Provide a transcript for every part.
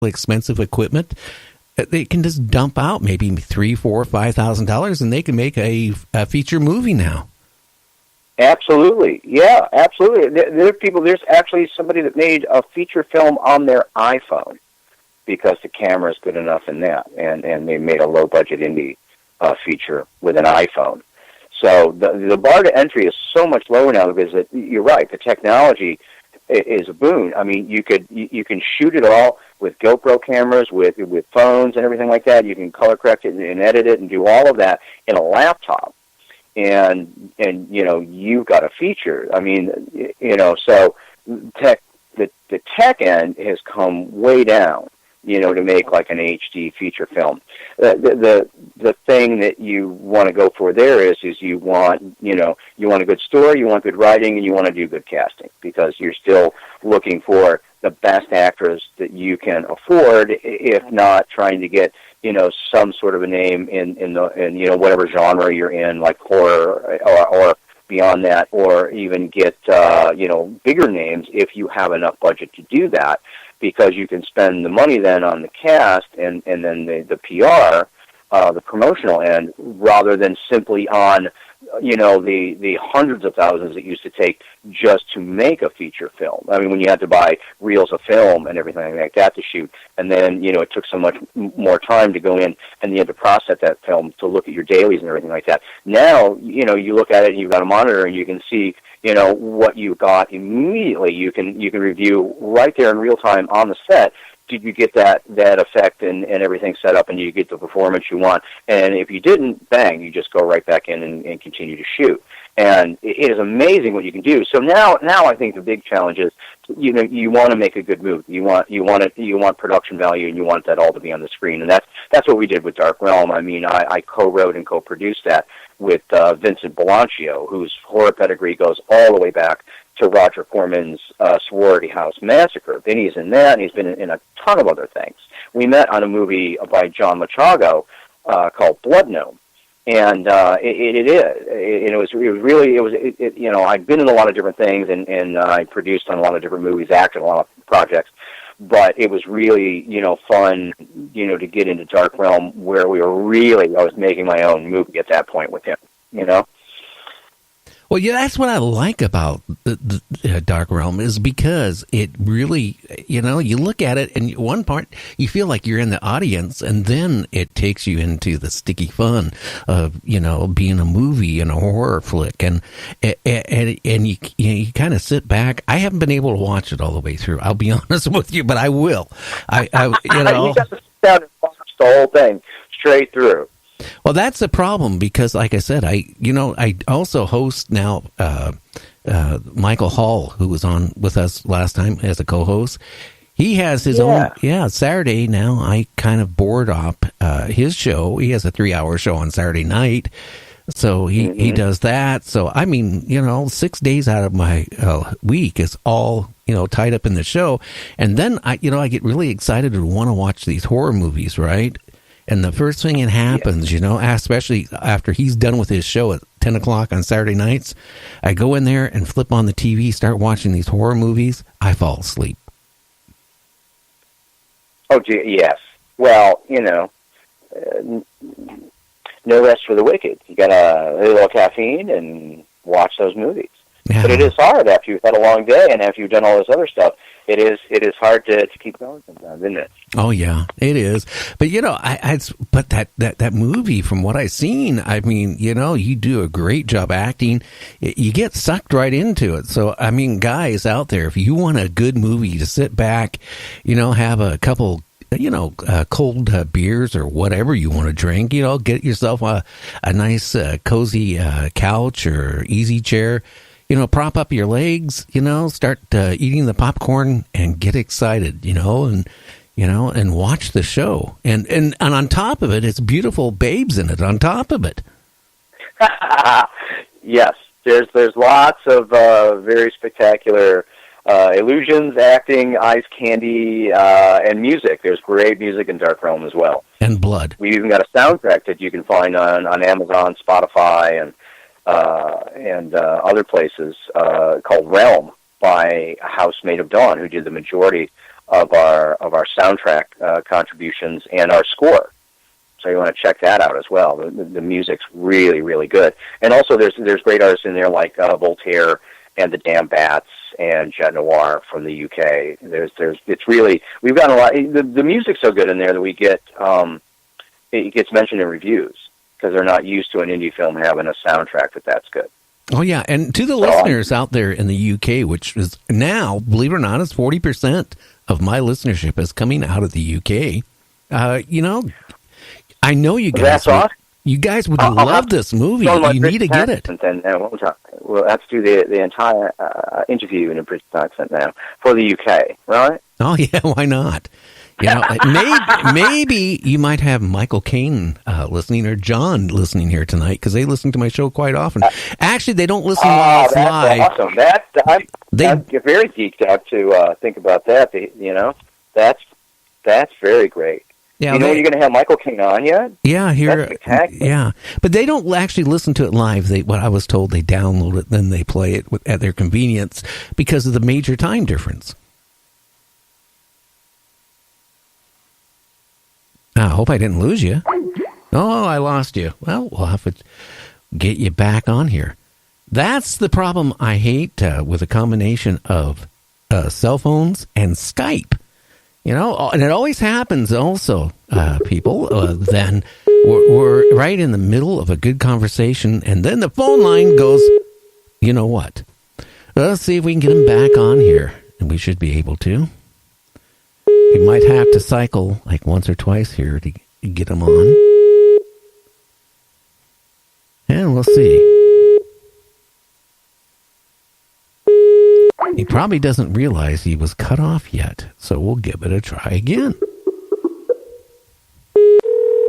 expensive equipment, they can just dump out maybe $3,000, $4,000, $5,000, and they can make a feature movie now. Absolutely, yeah, absolutely. There are people. There's actually somebody that made a feature film on their iPhone because the camera is good enough in that, and they made a low budget indie feature with an iPhone. So the bar to entry is so much lower now because you're right. The technology is a boon. I mean, you can shoot it all with GoPro cameras, with phones and everything like that. You can color correct it and edit it and do all of that in a laptop. And you've got a feature. I mean, so the tech end has come way down, to make like an HD feature film. The thing that you want to go for there is you want a good story, you want good writing, and you want to do good casting because you're still looking for the best actors that you can afford, if not trying to get some sort of a name in whatever genre you're in, like horror or beyond that, or even get bigger names if you have enough budget to do that, because you can spend the money then on the cast and then the PR, the promotional end, rather than simply on the hundreds of thousands it used to take just to make a feature film. I mean, when you had to buy reels of film and everything like that to shoot, and then it took so much more time to go in and you had to process that film to look at your dailies and everything like that. Now, you look at it and you've got a monitor and you can see what you got immediately. You can review right there in real time on the set. Did you get that effect and everything set up, and you get the performance you want? And if you didn't, bang, you just go right back in and continue to shoot. And it is amazing what you can do. So now I think the big challenge is, you want to make a good movie. You want production value, and you want that all to be on the screen. And that's what we did with Dark Realm. I mean, I co-wrote and co-produced that with Vincent Bellagio, whose horror pedigree goes all the way back to Roger Corman's Sorority House Massacre. Vinny's in that, and he's been in a ton of other things. We met on a movie by John Machago called Blood Gnome, and it was really I'd been in a lot of different things, and I produced on a lot of different movies, acted on a lot of projects, but it was really fun to get into Dark Realm, where I was making my own movie at that point with him. Well, yeah, that's what I like about the Dark Realm, is because it really, you look at it, and one part you feel like you're in the audience, and then it takes you into the sticky fun of, being a movie and a horror flick, and you kind of sit back. I haven't been able to watch it all the way through, I'll be honest with you, but I will. You got to sit down and watch the whole thing straight through. Well, that's the problem, because, like I said, I also host now Michael Hall, who was on with us last time as a co-host. He has his own, Saturday now. I kind of board up his show. He has a 3-hour show on Saturday night, so he does that. So, I mean, 6 days out of my week is all, tied up in the show. And then, I get really excited and want to watch these horror movies, right? And the first thing that happens, especially after he's done with his show at 10 o'clock on Saturday nights, I go in there and flip on the TV, start watching these horror movies. I fall asleep. Oh, yes. Well, no rest for the wicked. You got a little caffeine and watch those movies. Yeah. But it is hard after you've had a long day and after you've done all this other stuff. It is hard to keep going sometimes, isn't it? Oh yeah, it is. But but that movie, from what I've seen, I mean, you do a great job acting. You get sucked right into it. So I mean, guys out there, if you want a good movie to sit back, have a couple, cold beers or whatever you want to drink, get yourself a nice cozy couch or easy chair. Prop up your legs, start eating the popcorn and get excited, and watch the show. And on top of it, it's beautiful babes in it on top of it. Yes, there's lots of very spectacular illusions, acting, eye candy, and music. There's great music in Dark Realm as well. And blood. We've even got a soundtrack that you can find on Amazon, Spotify, and other places, called Realm by A House Made of Dawn, who did the majority of our soundtrack contributions and our score. So you want to check that out as well. The music's really, really good. And also there's great artists in there like Voltaire and the Damn Bats and Jet Noir from the UK. It's really, we've got a lot. The music's so good in there that we get it gets mentioned in reviews because they're not used to an indie film having a soundtrack that's good. Oh yeah, and to the listeners out there in the UK, which is now, believe it or not, is 40% of my listenership is coming out of the UK. I know you guys. You guys would love this movie. You need to get it. And we'll have to do the entire interview in a British accent now for the UK, right? Oh yeah, why not? Maybe you might have Michael Caine listening or John listening here tonight because they listen to my show quite often. Actually, they don't listen while it's live. Awesome! I'm very geeked out to think about that. That's very great. Yeah, you're going to have Michael Caine on yet? Yeah, here. Yeah, but they don't actually listen to it live. What I was told, they download it, then they play it at their convenience because of the major time difference. I hope I didn't lose you. Oh, I lost you. Well, we'll have to get you back on here. That's the problem I hate with a combination of cell phones and Skype. And it always happens also, people, then we're right in the middle of a good conversation, and then the phone line goes, you know what? Let's see if we can get him back on here, and we should be able to. We might have to cycle like once or twice here to get him on. And we'll see. He probably doesn't realize he was cut off yet, so we'll give it a try again.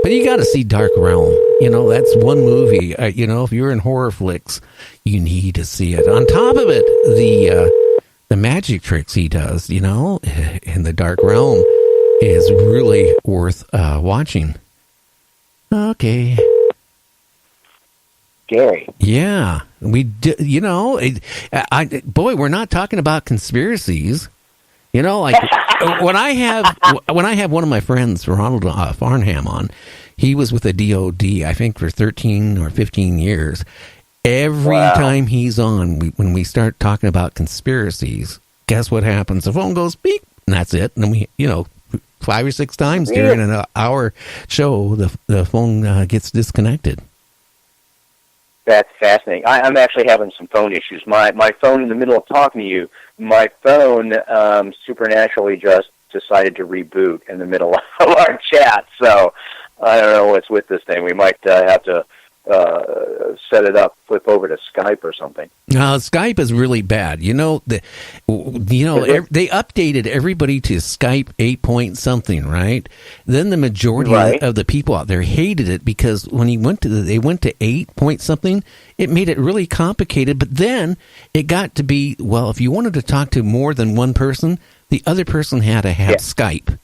But you got to see Dark Realm. That's one movie. If you're in horror flicks, you need to see it. On top of it, the magic tricks he does, in the Dark Realm is really worth watching. Okay. Gary. Yeah, we did. We're not talking about conspiracies. Like when I have one of my friends, Ronald Farnham, on, he was with the DOD, I think, for 13 or 15 years. Every time he's on, when we start talking about conspiracies, guess what happens? The phone goes beep, and that's it. And we, 5 or 6 times during an hour show, the phone gets disconnected. That's fascinating. I'm actually having some phone issues. My phone, in the middle of talking to you, my phone supernaturally just decided to reboot in the middle of our chat. So I don't know what's with this thing. We might have to set it up, flip over to Skype or something. Skype is really bad. They updated everybody to Skype 8 point something, right? Then the majority of the people out there hated it because when they went to 8 point something, it made it really complicated. But then it got to be, if you wanted to talk to more than one person, the other person had to have Skype.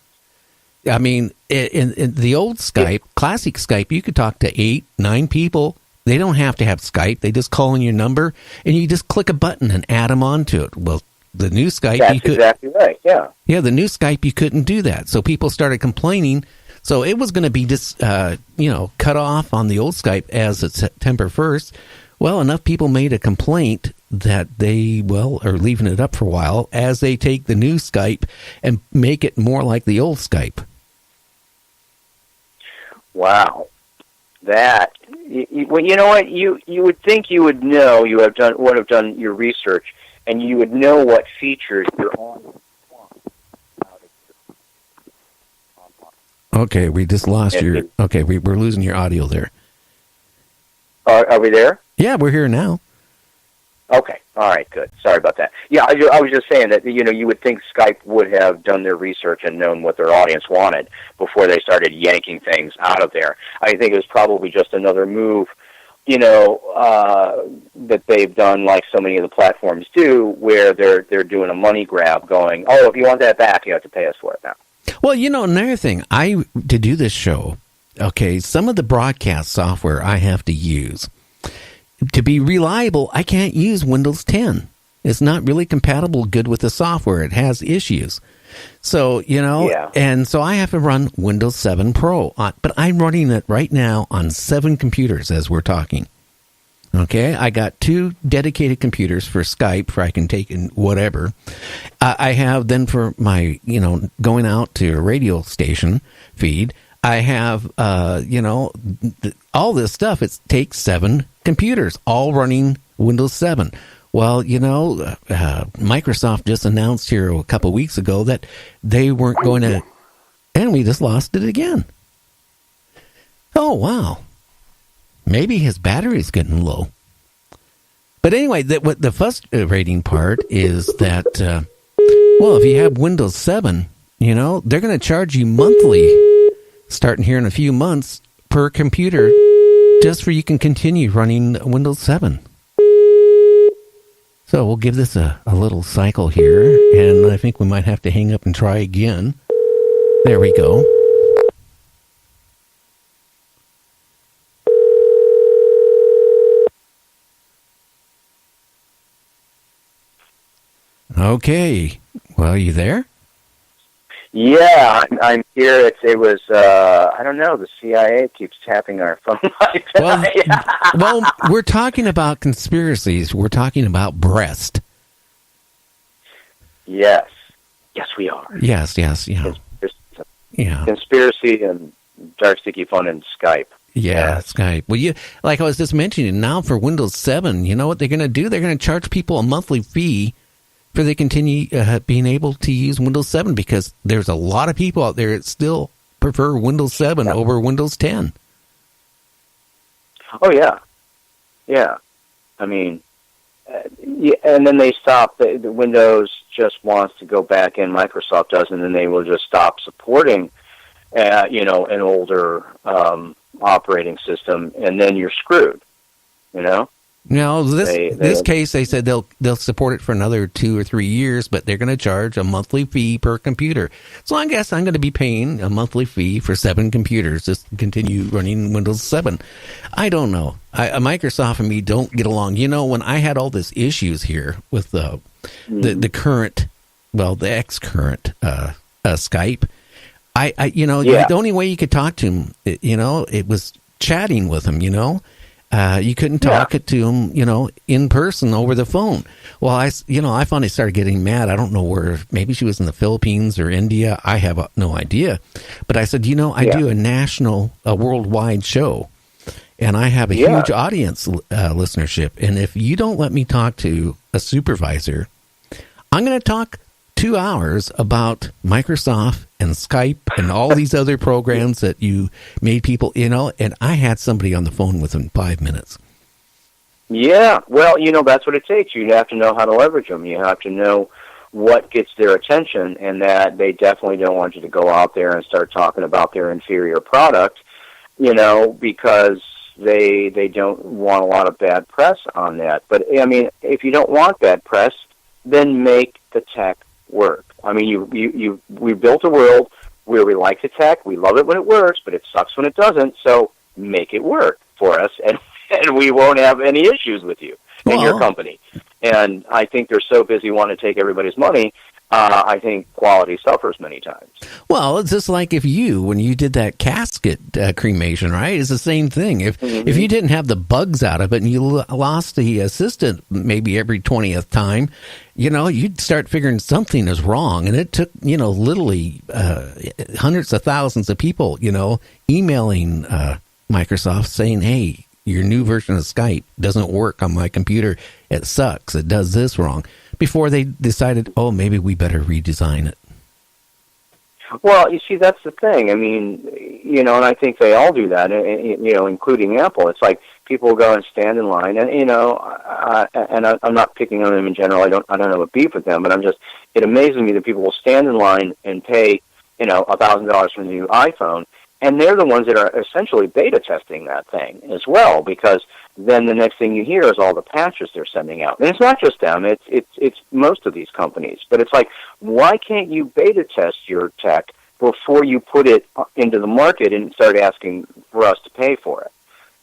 I mean, in the old Skype, classic Skype, you could talk to 8, 9 people. They don't have to have Skype. They just call in your number, and you just click a button and add them onto it. Well, the new Skype, that's exactly right. Yeah. Yeah, the new Skype, you couldn't do that. So people started complaining. So it was going to be just, cut off on the old Skype as of September 1st. Well, enough people made a complaint that they, are leaving it up for a while as they take the new Skype and make it more like the old Skype. Wow, that you know what, you would think you would know, would have done your research, and you would know what features you're on. Okay, we just lost your. Okay, we're losing your audio there. Are we there? Yeah, we're here now. Okay. All right. Good. Sorry about that. Yeah, I was just saying that you would think Skype would have done their research and known what their audience wanted before they started yanking things out of there. I think it was probably just another move, that they've done like so many of the platforms do, where they're doing a money grab, going, "Oh, if you want that back, you have to pay us for it now." Well, another thing, to do this show, okay, some of the broadcast software I have to use. To be reliable, I can't use Windows 10. It's not really compatible good with the software. It has issues. So, and so I have to run Windows 7 Pro, but I'm running it right now on 7 computers as we're talking. Okay, I got 2 dedicated computers for Skype, for I can take in whatever. I have then for my, going out to a radio station feed, I have, all this stuff. It takes 7 computers, all running Windows 7. Well, Microsoft just announced here a couple of weeks ago that they weren't going to, and we just lost it again. Oh, wow. Maybe his battery's getting low. But anyway, what the frustrating part is that, if you have Windows 7, they're going to charge you monthly, starting here in a few months, per computer, just for you can continue running Windows 7. So we'll give this a little cycle here, and I think we might have to hang up and try again. There we go. Okay. Well, you there? Yeah, I'm here. It was, I don't know, the CIA keeps tapping our phone. Well, we're talking about conspiracies. We're talking about breast. Yes. Yes, we are. Yes, yeah. Conspiracy and dark sticky fun and Skype. Yeah, Skype. Well, like I was just mentioning, now for Windows 7, you know what they're going to do? They're going to charge people a monthly fee for they continue being able to use Windows 7, because there's a lot of people out there that still prefer Windows 7 over Windows 10. Oh, yeah. Yeah. I mean, and then they stop. The Windows just wants to go back in, Microsoft does, and then they will just stop supporting, an older operating system, and then you're screwed, No, this case, they said they'll support it for another 2 or 3 years, but they're going to charge a monthly fee per computer. So I guess I'm going to be paying a monthly fee for 7 computers just to continue running Windows 7. I don't know. Microsoft and me don't get along. When I had all these issues here with the current, the ex-current Skype, the only way you could talk to him, it was chatting with him, you couldn't talk to him, in person over the phone. Well, I finally started getting mad. I don't know where. Maybe she was in the Philippines or India. I have no idea. But I said, I do a worldwide show, and I have a huge audience listenership. And if you don't let me talk to a supervisor, I'm going to talk 2 hours about Microsoft and Skype and all these other programs that you made people, and I had somebody on the phone within 5 minutes. Yeah, well, that's what it takes. You have to know how to leverage them. You have to know what gets their attention, and that they definitely don't want you to go out there and start talking about their inferior product, because they don't want a lot of bad press on that. But, if you don't want bad press, then make the tech work. We built a world where we like the tech, we love it when it works, but it sucks when it doesn't, so make it work for us, and we won't have any issues with you and your company. And I think they're so busy wanting to take everybody's money, I think quality suffers many times. Well, it's just like when you did that casket cremation, right? It's the same thing. If you didn't have the bugs out of it and you lost the assistant maybe every 20th time, you'd start figuring something is wrong. And it took, literally hundreds of thousands of people, emailing Microsoft saying, hey, your new version of Skype doesn't work on my computer. It sucks. It does this wrong. Before they decided, maybe we better redesign it. Well, you see, that's the thing. And I think they all do that, including Apple. It's like people will go and stand in line, and, I'm not picking on them in general. I don't have a beef with them, but it amazes me that people will stand in line and pay, $1,000 for the new iPhone, and they're the ones that are essentially beta testing that thing as well, because then the next thing you hear is all the patches they're sending out. And it's not just them, it's most of these companies. But it's like, why can't you beta test your tech before you put it into the market and start asking for us to pay for it?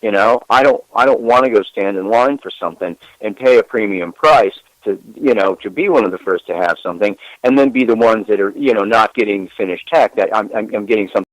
I don't want to go stand in line for something and pay a premium price to be one of the first to have something, and then be the ones that are, not getting finished tech, that I'm getting something